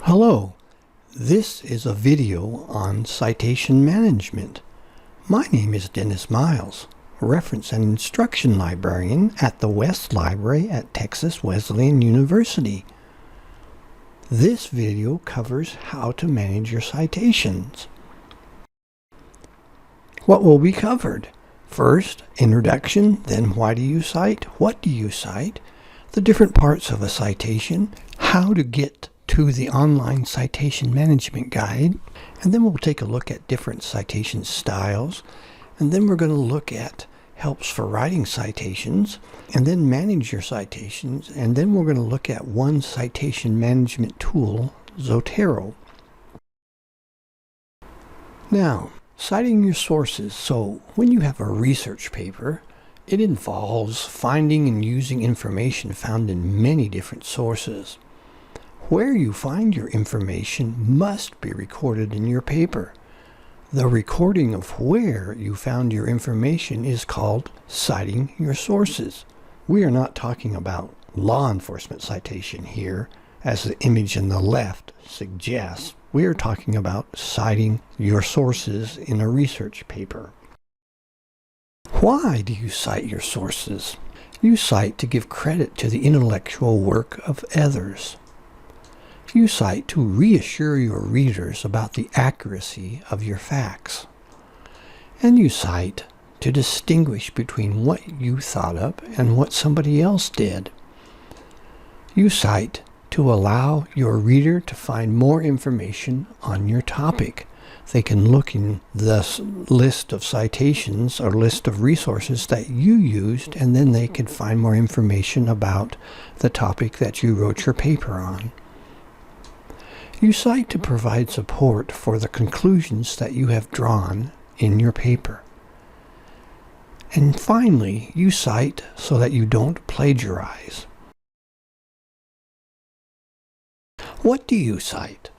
Hello, this is a video on citation management. My name is Dennis Miles, reference and instruction librarian at the West Library at Texas Wesleyan University. This video covers how to manage your citations. What will be covered? First, introduction, then why do you cite, what do you cite, the different parts of a citation, how to get to the online citation management guide, and then we'll take a look at different citation styles, and then we're going to look at helps for writing citations, and then manage your citations, and then we're going to look at one citation management tool, Zotero. Now, citing your sources. So when you have a research paper, it involves finding and using information found in many different sources. Where you find your information must be recorded in your paper. The recording of where you found your information is called citing your sources. We are not talking about law enforcement citation here, as the image in the left suggests. We are talking about citing your sources in a research paper. Why do you cite your sources? You cite to give credit to the intellectual work of others. You cite to reassure your readers about the accuracy of your facts. And you cite to distinguish between what you thought up and what somebody else did. You cite to allow your reader to find more information on your topic. They can look in the list of citations or list of resources that you used, and then they can find more information about the topic that you wrote your paper on. You cite to provide support for the conclusions that you have drawn in your paper. And finally, you cite so that you don't plagiarize. What do you cite?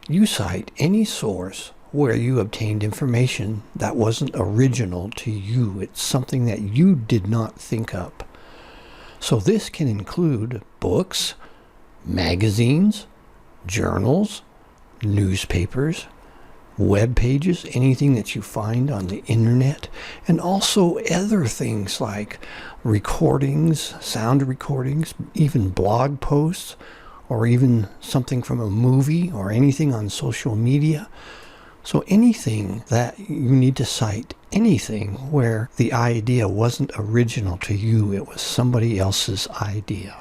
You cite any source where you obtained information that wasn't original to you. It's something that you did not think up. So this can include books, magazines, journals, newspapers, web pages, anything that you find on the internet, and also other things like recordings, sound recordings, even blog posts, or even something from a movie or anything on social media. So anything that you need to cite, anything where the idea wasn't original to you, it was somebody else's idea.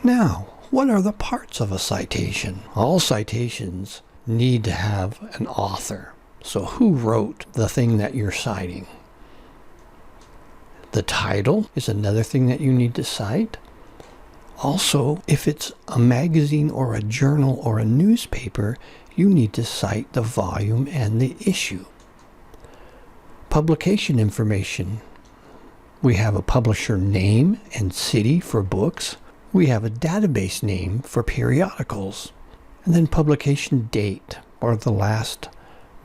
Now, what are the parts of a citation? All citations need to have an author. So who wrote the thing that you're citing? The title is another thing that you need to cite. Also, if it's a magazine or a journal or a newspaper, you need to cite the volume and the issue. Publication information. We have a publisher name and city for books. We have a database name for periodicals. And then publication date, or the last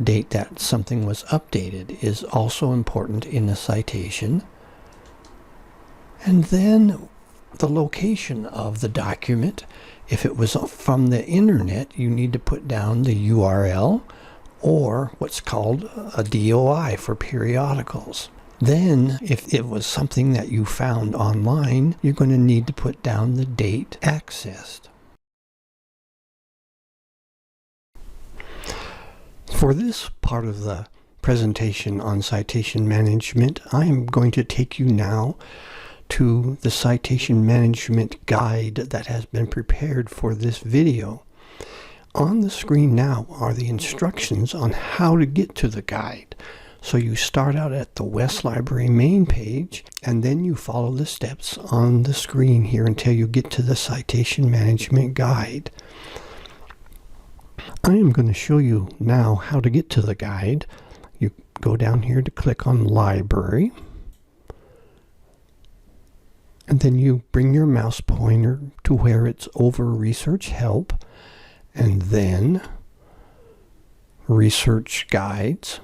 date that something was updated, is also important in a citation. And then the location of the document. If it was from the internet, you need to put down the URL or what's called a DOI for periodicals. Then, if it was something that you found online, you're going to need to put down the date accessed. For this part of the presentation on citation management, I am going to take you now to the citation management guide that has been prepared for this video. On the screen now are the instructions on how to get to the guide. So you start out at the West Library main page, and then you follow the steps on the screen here until you get to the citation management guide. I am going to show you now how to get to the guide. You go down here to click on Library, and then you bring your mouse pointer to where it's over Research Help, and then Research Guides.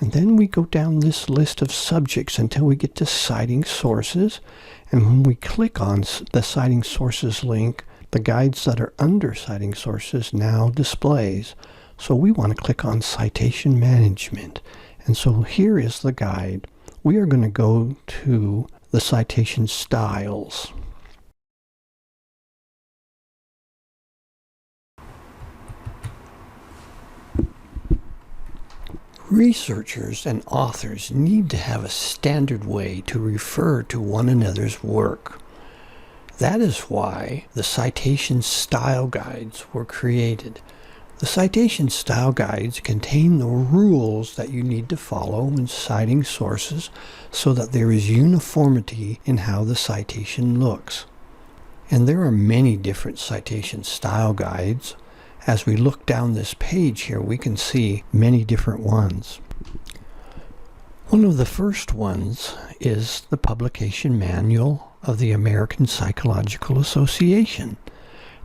And then we go down this list of subjects until we get to citing sources. And when we click on the citing sources link, the guides that are under citing sources now displays. So we want to click on citation management. And so here is the guide. We are going to go to the citation styles. Researchers and authors need to have a standard way to refer to one another's work. That is why the citation style guides were created. The citation style guides contain the rules that you need to follow when citing sources so that there is uniformity in how the citation looks. And there are many different citation style guides. As we look down this page here, we can see many different ones. One of the first ones is the Publication Manual of the American Psychological Association.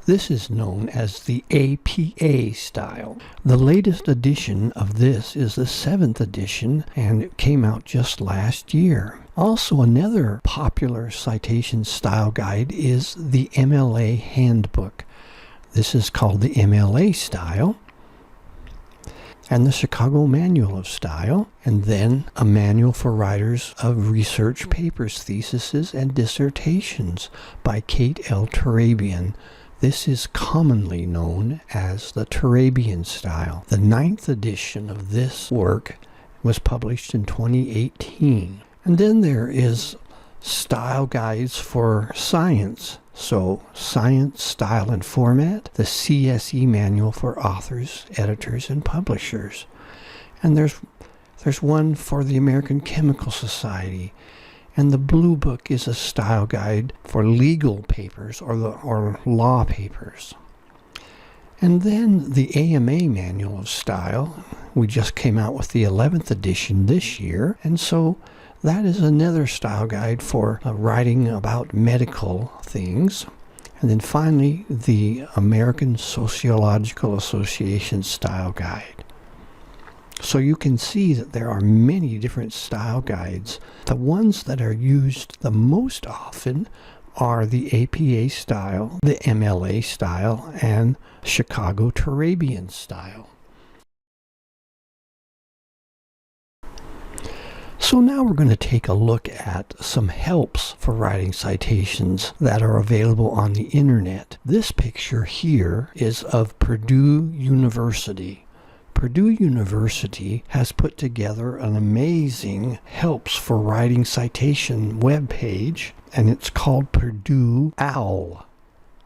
This is known as the APA style. The latest edition of this is the 7th edition, and it came out just last year. Also, another popular citation style guide is the MLA Handbook. This is called the MLA style, and the Chicago Manual of Style, and then a manual for writers of research papers, theses, and dissertations by Kate L. Turabian. This is commonly known as the Turabian style. The 9th edition of this work was published in 2018. And then there is style guides for science. So Science, Style, and Format, the CSE Manual for Authors, Editors, and Publishers. And there's one for the American Chemical Society. And the Blue Book is a style guide for legal papers or law papers. And then the AMA Manual of Style. We just came out with the 11th edition this year. And so that is another style guide for writing about medical things. And then finally, the American Sociological Association Style Guide. So you can see that there are many different style guides. The ones that are used the most often are the APA style, the MLA style, and Chicago Turabian style. So now we're going to take a look at some helps for writing citations that are available on the internet. This picture here is of Purdue University. Purdue University has put together an amazing helps for writing citation webpage, and it's called Purdue OWL.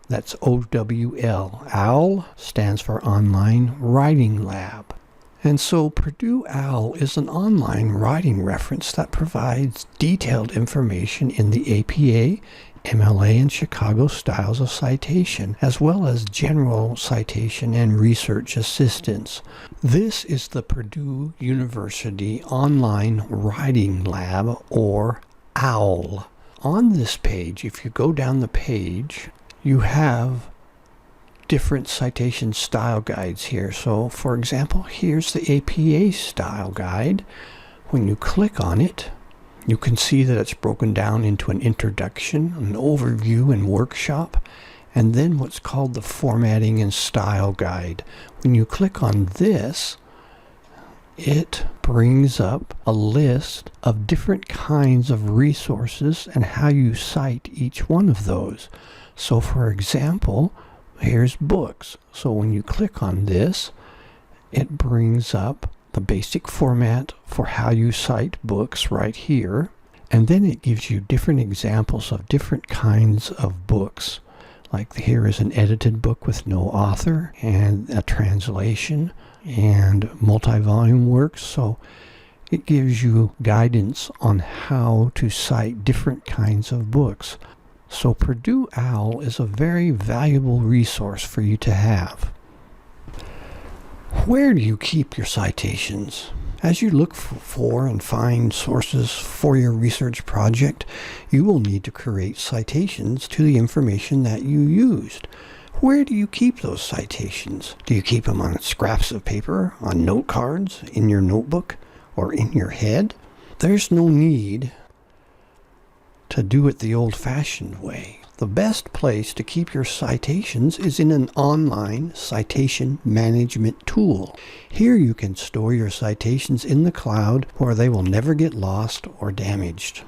That's OWL. OWL stands for Online Writing Lab. And so Purdue OWL is an online writing reference that provides detailed information in the APA, MLA, and Chicago styles of citation, as well as general citation and research assistance. This is the Purdue University Online Writing Lab, or OWL. On this page, if you go down the page, you have different citation style guides here. So, for example, here's the APA style guide. When you click on it, you can see that it's broken down into an introduction, an overview, and workshop, and then what's called the formatting and style guide. When you click on this, it brings up a list of different kinds of resources and how you cite each one of those. So, for example, here's books. So when you click on this, it brings up the basic format for how you cite books right here. And then it gives you different examples of different kinds of books. Like here is an edited book with no author, and a translation, and multi-volume works. So it gives you guidance on how to cite different kinds of books. So Purdue OWL is a very valuable resource for you to have. Where do you keep your citations? As you look for and find sources for your research project, you will need to create citations to the information that you used. Where do you keep those citations? Do you keep them on scraps of paper, on note cards, in your notebook, or in your head, there's no need to do it the old-fashioned way. The best place to keep your citations is in an online citation management tool. Here you can store your citations in the cloud where they will never get lost or damaged.